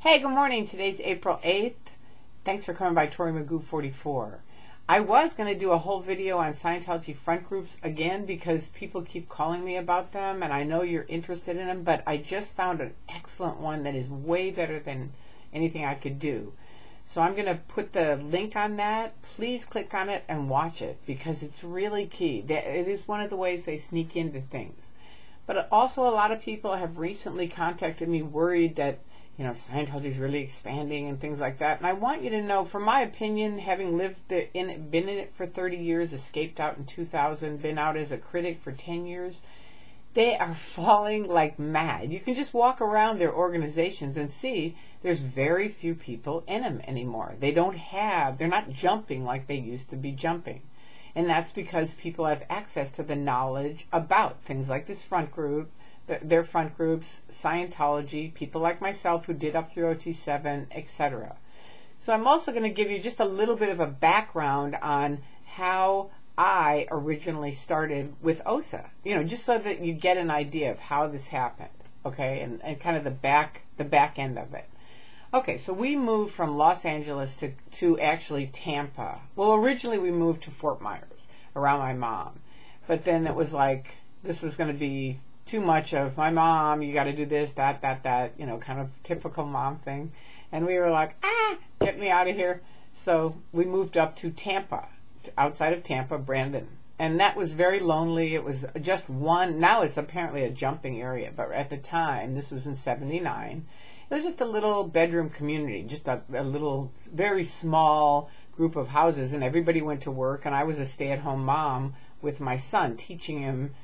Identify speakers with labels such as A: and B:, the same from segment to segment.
A: Hey, good morning. Today's April 8th. Thanks for coming by Tori Magoo 44. I was going to do a whole video on Scientology front groups again because people keep calling me about them and I know you're interested in them, but I just found an excellent one that is way better than anything I could do. So I'm going to put the link on that. Please click on it and watch it because it's really key. It is one of the ways they sneak into things. But also a lot of people have recently contacted me worried that Scientology is really expanding and things like that. And I want you to know, from my opinion, having lived in it, been in it for 30 years, escaped out in 2000, been out as a critic for 10 years, they are falling like mad. You can just walk around their organizations and see there's very few people in them anymore. They're not jumping like they used to be jumping. And that's because people have access to the knowledge about things like this front group, their front groups, Scientology, people like myself who did up through OT7, etc. So I'm also going to give you just a little bit of a background on how I originally started with OSA, just so that you get an idea of how this happened, okay, and kind of the back end of it. Okay, so we moved from Los Angeles to actually Tampa. Well, originally we moved to Fort Myers around my mom, but then it was like this was going to be too much of my mom, you got to do this, that, kind of typical mom thing. And we were like, get me out of here. So we moved up to Tampa, outside of Tampa, Brandon. And that was very lonely. It was just one, now it's apparently a jumping area, but at the time, this was in 79, it was just a little bedroom community, just a little, very small group of houses, and everybody went to work, and I was a stay-at-home mom with my son, teaching him,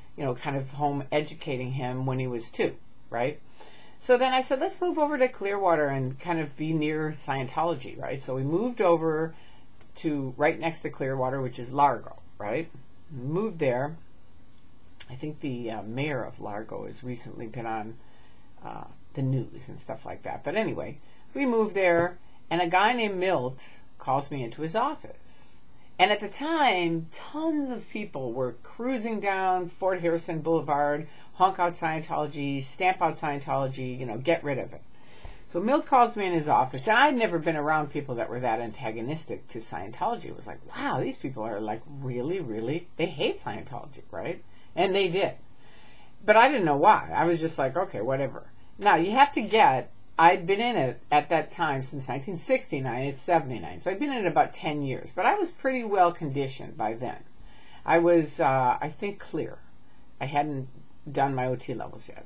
A: kind of home educating him when he was 2, right? So then I said, let's move over to Clearwater and kind of be near Scientology, right? So we moved over to right next to Clearwater, which is Largo, right? We moved there. I think the mayor of Largo has recently been on the news and stuff like that. But anyway, we moved there, and a guy named Milt calls me into his office. And at the time, tons of people were cruising down Fort Harrison Boulevard, honk out Scientology, stamp out Scientology, get rid of it. So Milt calls me in his office, and I'd never been around people that were that antagonistic to Scientology. It was like, wow, these people are like really, really, they hate Scientology, right? And they did. But I didn't know why. I was just like, okay, whatever. Now, you have to get, I'd been in it at that time since 1969, it's 79, so I'd been in it about 10 years, but I was pretty well conditioned by then. I was, I think, clear. I hadn't done my OT levels yet.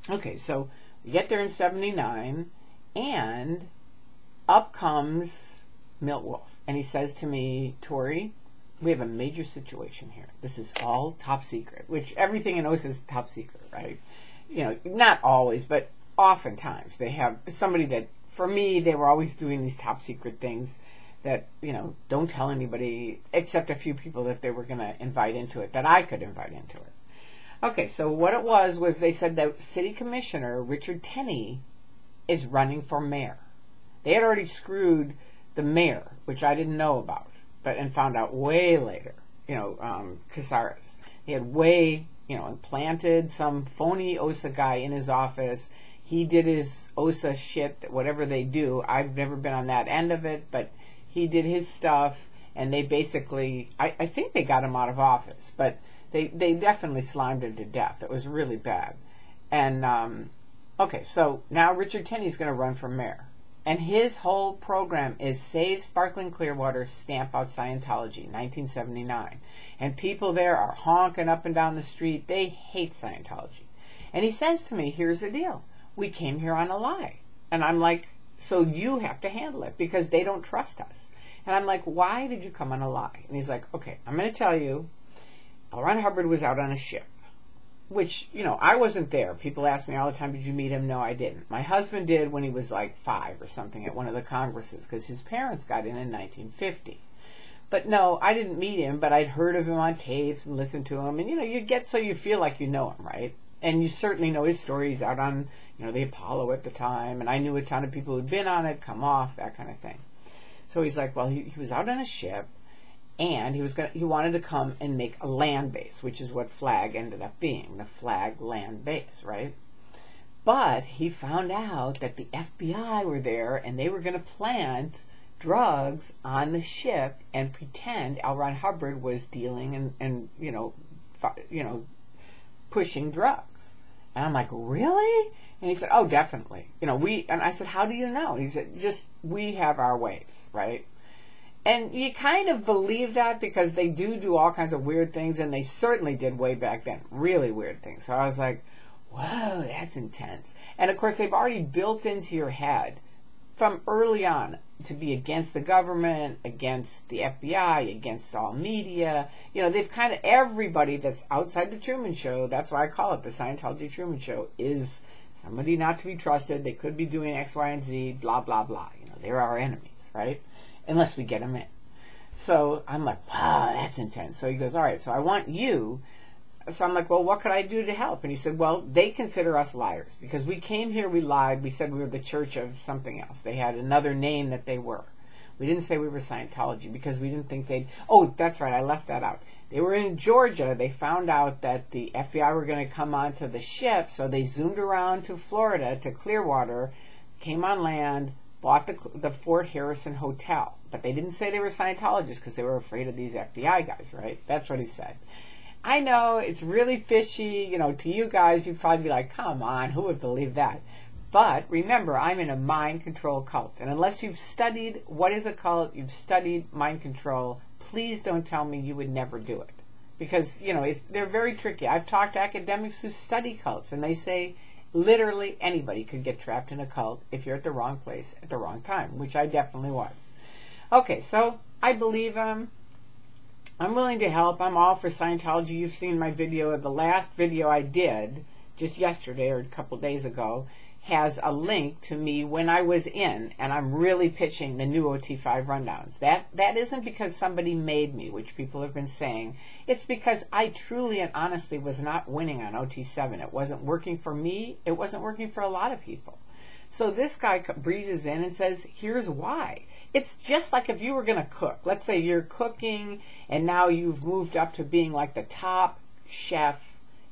A: Okay, so we get there in 79, and up comes Milt Wolf, and he says to me, Tori, we have a major situation here. This is all top secret, which everything in OSA is top secret, right? Not always, but oftentimes they have somebody that, for me, they were always doing these top secret things that, don't tell anybody except a few people that they were going to invite into it, that I could invite into it. Okay, so what it was they said that City Commissioner Richard Tenney is running for mayor. They had already screwed the mayor, which I didn't know about, and found out way later, Casares. He had implanted some phony OSA guy in his office. He did his OSA shit, whatever they do. I've never been on that end of it, but he did his stuff, and they basically, I think they got him out of office, but they definitely slimed him to death. It was really bad. And, okay, so now Richard Tenney's going to run for mayor. And his whole program is Save Sparkling Clearwater, Stamp Out Scientology, 1979. And people there are honking up and down the street. They hate Scientology. And he says to me, here's the deal. We came here on a lie. And I'm like, so you have to handle it because they don't trust us. And I'm like, why did you come on a lie? And he's like, okay, I'm going to tell you, L. Ron Hubbard was out on a ship, which, I wasn't there. People ask me all the time, did you meet him? No, I didn't. My husband did when he was like 5 or something at one of the congresses because his parents got in 1950. But no, I didn't meet him, but I'd heard of him on tapes and listened to him. And, you get so you feel like you know him, right? And you certainly know his stories out on, the Apollo at the time. And I knew a ton of people who'd been on it, come off, that kind of thing. So he's like, well, he was out on a ship, and he wanted to come and make a land base, which is what FLAG ended up being, the Flag Land Base, right? But he found out that the FBI were there and they were going to plant drugs on the ship and pretend L. Ron Hubbard was dealing and pushing drugs. And I'm like, really? And he said, oh, definitely. And I said, how do you know? He said, we have our ways, right? And you kind of believe that because they do all kinds of weird things, and they certainly did way back then, really weird things. So I was like, whoa, that's intense. And of course, they've already built into your head from early on to be against the government, against the FBI, against all media. They've kind of, everybody that's outside the Truman Show, that's why I call it the Scientology Truman Show, is somebody not to be trusted. They could be doing X, Y, and Z, blah, blah, blah. They're our enemies, right? Unless we get them in. So I'm like, wow, that's intense. So he goes, all right, so I want you. So I'm like, well, what could I do to help? And he said, well, they consider us liars because we came here, we lied, we said we were the church of something else. They had another name that they were. We didn't say we were Scientology because we didn't think they'd... Oh, that's right, I left that out. They were in Georgia. They found out that the FBI were going to come onto the ship, so they zoomed around to Florida, to Clearwater, came on land, bought the Fort Harrison Hotel. But they didn't say they were Scientologists because they were afraid of these FBI guys, right? That's what he said. I know it's really fishy, to you guys, you'd probably be like, come on, who would believe that? But remember, I'm in a mind control cult. And unless you've studied what is a cult, you've studied mind control, please don't tell me you would never do it. Because, they're very tricky. I've talked to academics who study cults, and they say literally anybody could get trapped in a cult if you're at the wrong place at the wrong time, which I definitely was. Okay, so I believe them. I'm willing to help. I'm all for Scientology. You've seen my video. The last video I did just yesterday or a couple days ago has a link to me when I was in, and I'm really pitching the new OT5 rundowns. That isn't because somebody made me, which people have been saying. It's because I truly and honestly was not winning on OT7. It wasn't working for me. It wasn't working for a lot of people. So this guy breezes in and says, here's why. It's just like if you were going to cook. Let's say you're cooking and now you've moved up to being like the top chef.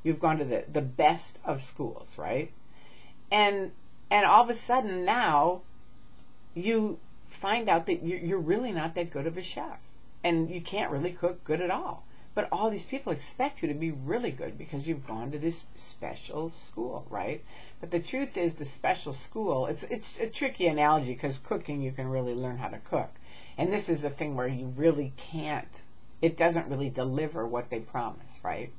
A: You've gone to the best of schools, right? And all of a sudden now you find out that you're really not that good of a chef. And you can't really cook good at all. But all these people expect you to be really good because you've gone to this special school, right? But the truth is the special school, it's a tricky analogy because cooking, you can really learn how to cook. And this is the thing where you really can't, it doesn't really deliver what they promise, right?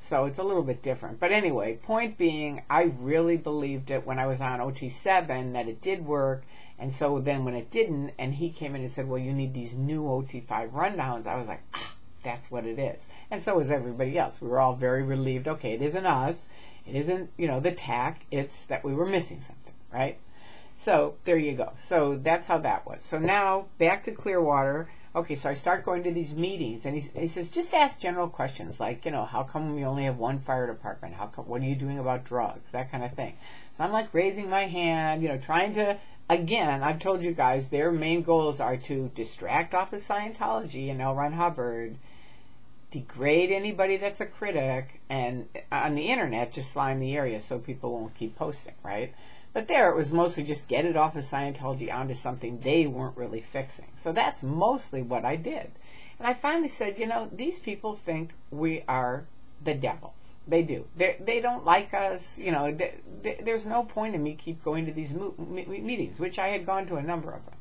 A: So it's a little bit different. But anyway, point being, I really believed it when I was on OT7 that it did work. And so then when it didn't, and he came in and said, well, you need these new OT5 rundowns, I was like, that's what it is. And so was everybody else. We were all very relieved. Okay, it isn't us. It isn't, the tack. It's that we were missing something, right? So there you go. So that's how that was. So now back to Clearwater. Okay, so I start going to these meetings, and he says, just ask general questions like, how come we only have one fire department? What are you doing about drugs? That kind of thing. So I'm like raising my hand, trying to, again, I've told you guys, their main goals are to distract off of Scientology and L. Ron Hubbard, degrade anybody that's a critic, and on the internet, just slime the area so people won't keep posting, right? But there, it was mostly just get it off of Scientology onto something they weren't really fixing. So that's mostly what I did. And I finally said, these people think we are the devils. They do. They don't like us. There's no point in me keep going to these meetings, which I had gone to a number of them.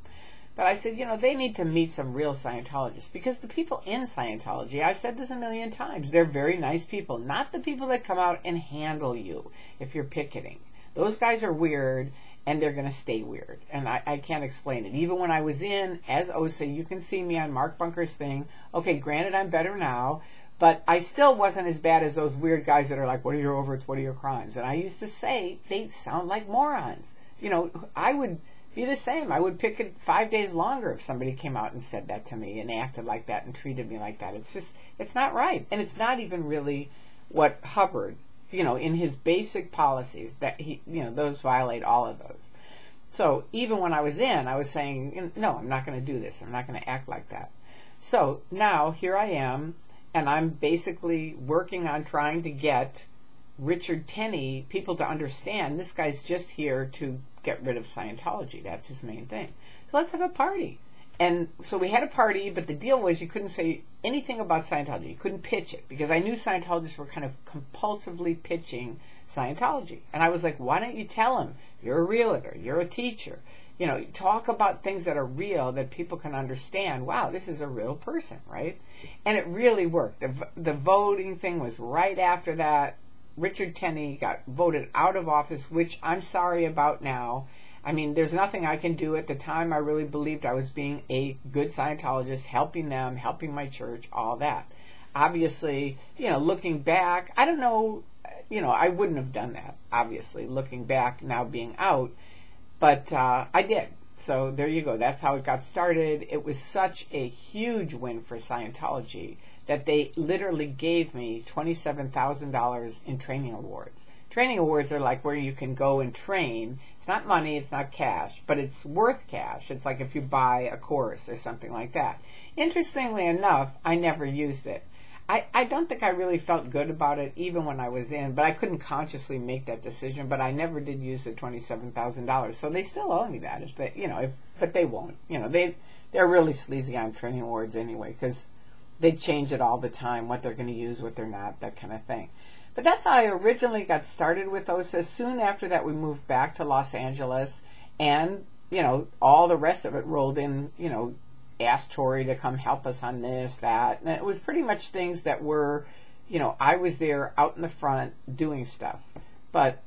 A: But I said, they need to meet some real Scientologists, because the people in Scientology, I've said this a million times, they're very nice people, not the people that come out and handle you if you're picketing. Those guys are weird, and they're going to stay weird, and I can't explain it. Even when I was in, as OSA, you can see me on Mark Bunker's thing. Okay, granted, I'm better now, but I still wasn't as bad as those weird guys that are like, what are your overts, what are your crimes? And I used to say, they sound like morons. I would be the same. I would pick it 5 days longer if somebody came out and said that to me and acted like that and treated me like that. It's not right. And it's not even really what Hubbard, in his basic policies, that he, those violate all of those. So even when I was in, I was saying, no, I'm not going to do this. I'm not going to act like that. So now here I am, and I'm basically working on trying to get Richard Tenney people to understand this guy's just here to get rid of Scientology. That's his main thing. So let's have a party. And so we had a party, but the deal was you couldn't say anything about Scientology. You couldn't pitch it, because I knew Scientologists were kind of compulsively pitching Scientology. And I was like, why don't you tell them you're a realtor, you're a teacher, talk about things that are real that people can understand. Wow, this is a real person, right? And it really worked. The voting thing was right after that. Richard Tenney got voted out of office, which I'm sorry about now. I mean, there's nothing I can do. At the time, I really believed I was being a good Scientologist, helping them, helping my church, all that. Obviously, looking back, I don't know, I wouldn't have done that, obviously, looking back, now being out. But I did. So there you go. That's how it got started. It was such a huge win for Scientology that they literally gave me $27,000 in training awards. Training awards are like where you can go and train. It's not money, it's not cash, but it's worth cash. It's like if you buy a course or something like that. Interestingly enough, I never used it. I don't think I really felt good about it even when I was in, but I couldn't consciously make that decision, but I never did use the $27,000. So they still owe me that, but they won't. They're really sleazy on training awards anyway, because they change it all the time, what they're going to use, what they're not, that kind of thing. But that's how I originally got started with those. So soon after that, we moved back to Los Angeles, and, all the rest of it rolled in, asked Tori to come help us on this, that. And it was pretty much things that were, I was there out in the front doing stuff. But,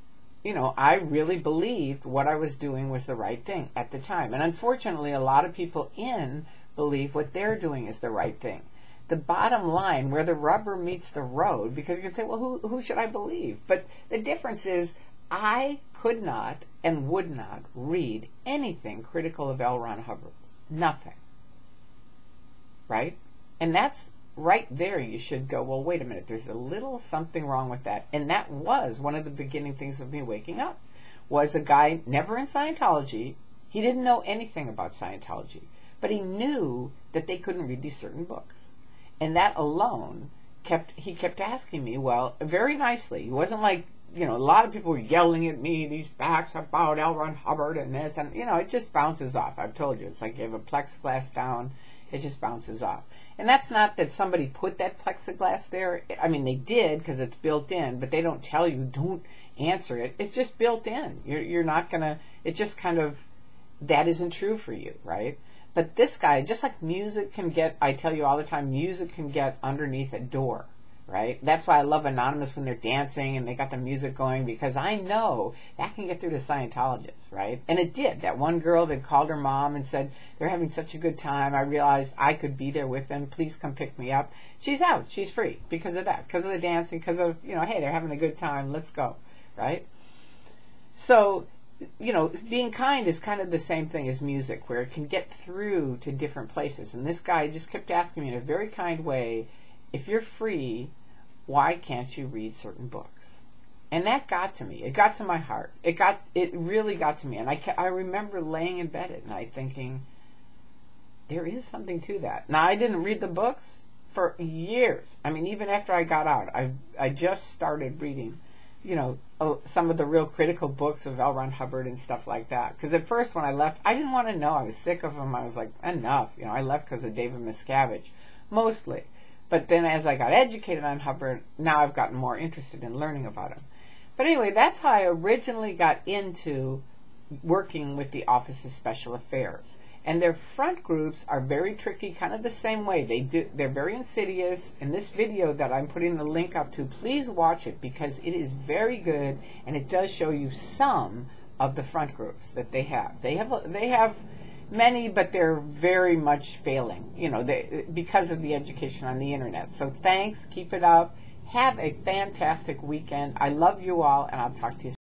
A: I really believed what I was doing was the right thing at the time. And unfortunately, a lot of people believe what they're doing is the right thing. The bottom line, where the rubber meets the road, because you can say, well, who should I believe? But the difference is I could not and would not read anything critical of L. Ron Hubbard. Nothing. Right? And that's right there. You should go, well, wait a minute. There's a little something wrong with that. And that was one of the beginning things of me waking up, was a guy never in Scientology. He didn't know anything about Scientology, but he knew that they couldn't read these certain books. And that alone he kept asking me, well, very nicely. He wasn't like, a lot of people were yelling at me, these facts about L. Ron Hubbard and this, and, it just bounces off. I've told you, it's like you have a plexiglass down, it just bounces off. And that's not that somebody put that plexiglass there. I mean, they did, because it's built in, but they don't tell you, don't answer it. It's just built in. You're not going to, it just kind of, that isn't true for you, right? But this guy, just like music can get, I tell you all the time, music can get underneath a door, right? That's why I love Anonymous when they're dancing and they got the music going, because I know that can get through to Scientologists, right? And it did. That one girl that called her mom and said, they're having such a good time. I realized I could be there with them. Please come pick me up. She's out. She's free because of that, because of the dancing, because of, hey, they're having a good time. Let's go, right? So, being kind is kind of the same thing as music, where it can get through to different places. And this guy just kept asking me in a very kind way, if you're free, why can't you read certain books? And that got to me. It got to my heart. It really got to me. And I remember laying in bed at night thinking, there is something to that. Now, I didn't read the books for years. I mean, even after I got out, I just started reading some of the real critical books of L. Ron Hubbard and stuff like that. Because at first when I left, I didn't want to know. I was sick of him. I was like, enough. I left because of David Miscavige, mostly. But then as I got educated on Hubbard, now I've gotten more interested in learning about him. But anyway, that's how I originally got into working with the Office of Special Affairs. And their front groups are very tricky, kind of the same way. They're very insidious. And this video that I'm putting the link up to, please watch it, because it is very good, and it does show you some of the front groups that they have. They have many, but they're very much failing, because of the education on the internet. So thanks, keep it up. Have a fantastic weekend. I love you all, and I'll talk to you soon.